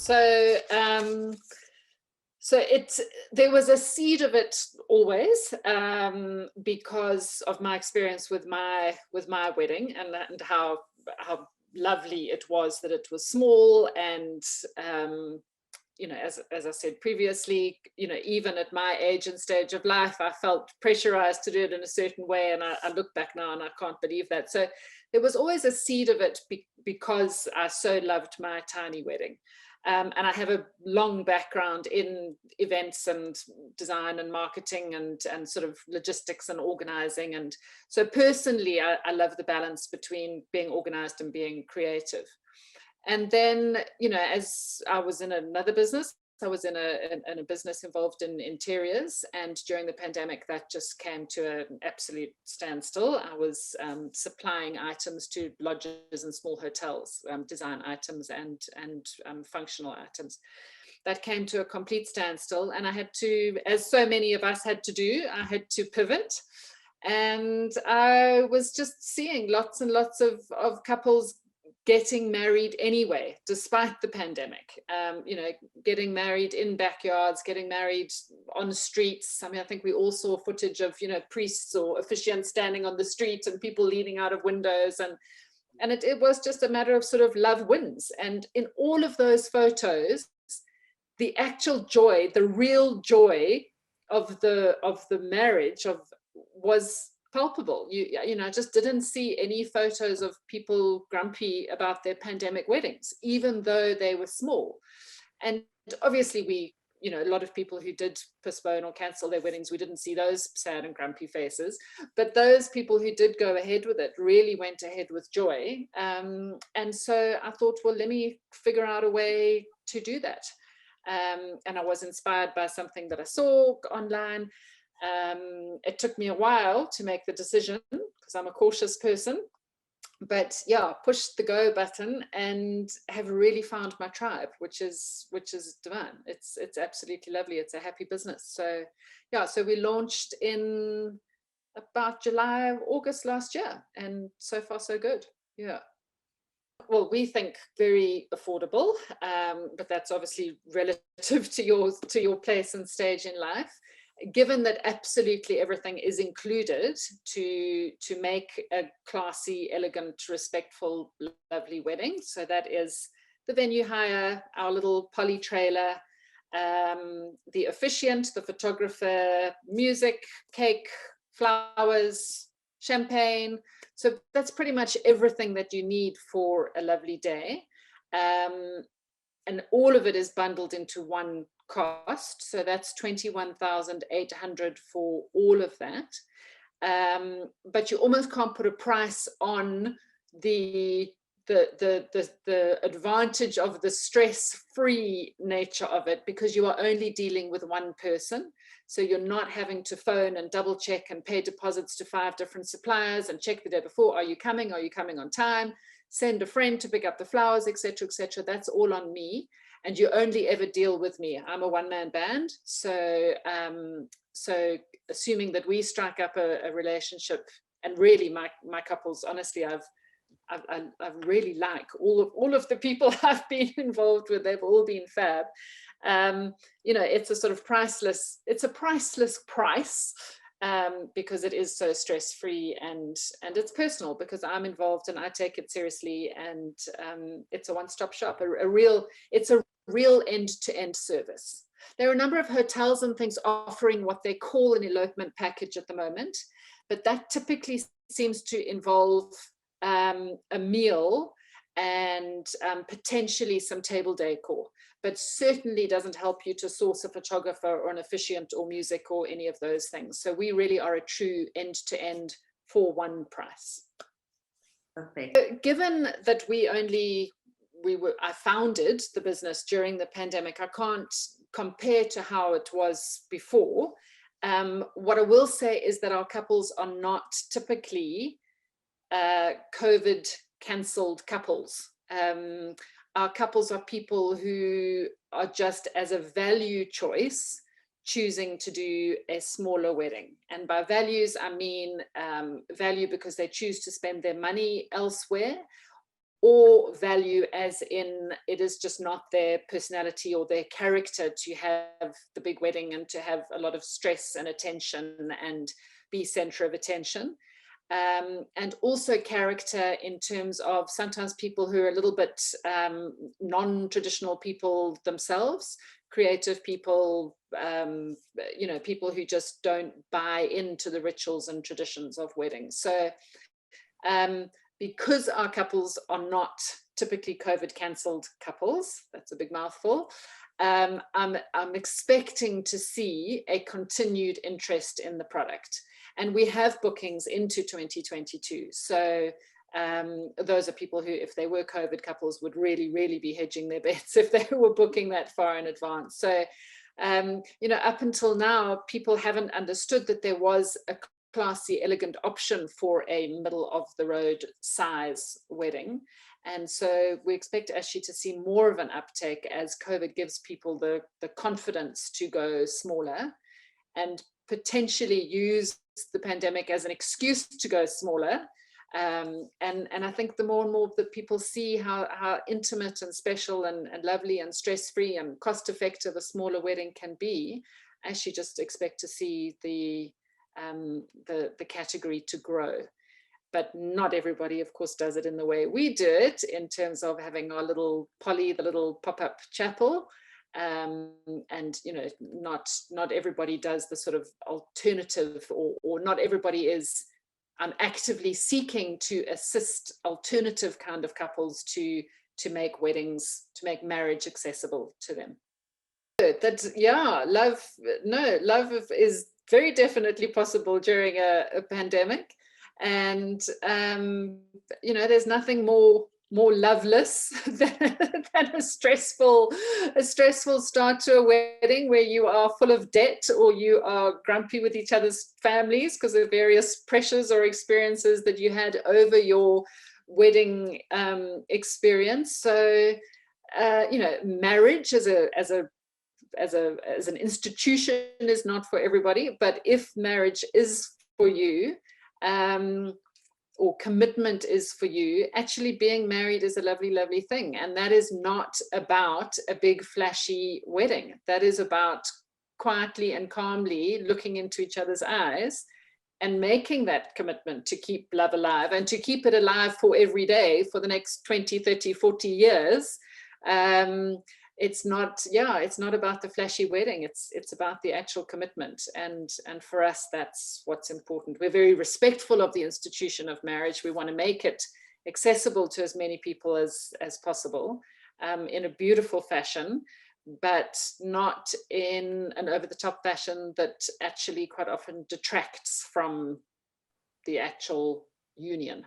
So there was a seed of it always, because of my experience with my wedding, and how lovely it was that it was small, and you know, as I said previously, you know, even at my age and stage of life, I felt pressurized to do it in a certain way, and I look back now and I can't believe that. So there was always a seed of it because I so loved my tiny wedding. And I have a long background in events and design and marketing and sort of logistics and organizing. And so personally, I love the balance between being organized and being creative. And then, you know, as I was in another business, I was in a business involved in interiors, and during the pandemic, that just came to an absolute standstill. I was supplying items to lodges and small hotels, design items and functional items. That came to a complete standstill, and I had to, as so many of us had to do, I had to pivot. And I was just seeing lots and lots of couples getting married anyway, despite the pandemic, you know, getting married in backyards, getting married on streets. I mean, I think we all saw footage of, you know, priests or officiants standing on the street and people leaning out of windows. And it was just a matter of sort of love wins. And in all of those photos, the actual joy, the real joy of the marriage was palpable. You know, I just didn't see any photos of people grumpy about their pandemic weddings, even though they were small. And obviously we, you know, a lot of people who did postpone or cancel their weddings, we didn't see those sad and grumpy faces, but those people who did go ahead with it really went ahead with joy. And so I thought, well, let me figure out a way to do that. And I was inspired by something that I saw online. It took me a while to make the decision because I'm a cautious person, but yeah, pushed the go button and have really found my tribe, which is divine. It's absolutely lovely. It's a happy business. So yeah, so we launched in about July, August last year, and so far so good. Yeah. Well, we think very affordable, but that's obviously relative to your place and stage in life. Given that absolutely everything is included to make a classy, elegant, respectful, lovely wedding. So that is the venue hire, our little poly trailer, the officiant, the photographer, music, cake, flowers, champagne. So that's pretty much everything that you need for a lovely day. And all of it is bundled into one cost. So that's 21,800 for all of that. But you almost can't put a price on the advantage of the stress-free nature of it, because you are only dealing with one person. So you're not having to phone and double check and pay deposits to 5 different suppliers and check the day before, are you coming on time, send a friend to pick up the flowers, etc., etc. That's all on me, and you only ever deal with me. I'm a one-man band, so so assuming that we strike up a relationship, and really my couples, honestly, I really like all of the people I've been involved with. They've all been fab. You know, it's a sort of priceless price, because it is so stress-free, and it's personal because I'm involved and I take it seriously, and it's a one-stop shop, it's a real end-to-end service. There are a number of hotels and things offering what they call an elopement package at the moment, but that typically seems to involve a meal and potentially some table decor, but certainly doesn't help you to source a photographer or an officiant or music or any of those things. So we really are a true end-to-end for one price. Perfect. Given that I founded the business during the pandemic, I can't compare to how it was before. What I will say is that our couples are not typically COVID cancelled couples. Our couples are people who are just, as a value choice, choosing to do a smaller wedding. And by values, I mean value because they choose to spend their money elsewhere, or value as in it is just not their personality or their character to have the big wedding and to have a lot of stress and attention and be center of attention. And also character in terms of sometimes people who are a little bit non-traditional people themselves, creative people, you know, people who just don't buy into the rituals and traditions of weddings. So because our couples are not typically COVID cancelled couples, that's a big mouthful, I'm expecting to see a continued interest in the product. And we have bookings into 2022. So those are people who, if they were COVID couples, would really, really be hedging their bets if they were booking that far in advance. So, you know, up until now, people haven't understood that there was a classy, elegant option for a middle of the road size wedding. And so we expect actually to see more of an uptake as COVID gives people the confidence to go smaller and potentially use the pandemic as an excuse to go smaller. And I think the more and more that people see how intimate and special and lovely and stress-free and cost-effective a smaller wedding can be, I actually just expect to see the category to grow. But not everybody, of course, does it in the way we do it, in terms of having our little Polly, the little pop-up chapel. And you know, not everybody does the sort of alternative, or not everybody is actively seeking to assist alternative kind of couples to make weddings, to make marriage accessible to them. That, yeah, love is very definitely possible during a pandemic. And you know, there's nothing more loveless than a stressful start to a wedding where you are full of debt, or you are grumpy with each other's families because of various pressures or experiences that you had over your wedding experience. So you know, marriage as an institution is not for everybody, but if marriage is for you, or commitment is for you, actually being married is a lovely, lovely thing. And that is not about a big flashy wedding. That is about quietly and calmly looking into each other's eyes and making that commitment to keep love alive, and to keep it alive for every day for the next 20, 30, 40 years. It's not about the flashy wedding. It's about the actual commitment. And for us, that's what's important. We're very respectful of the institution of marriage. We want to make it accessible to as many people as possible, in a beautiful fashion, but not in an over-the-top fashion that actually quite often detracts from the actual union.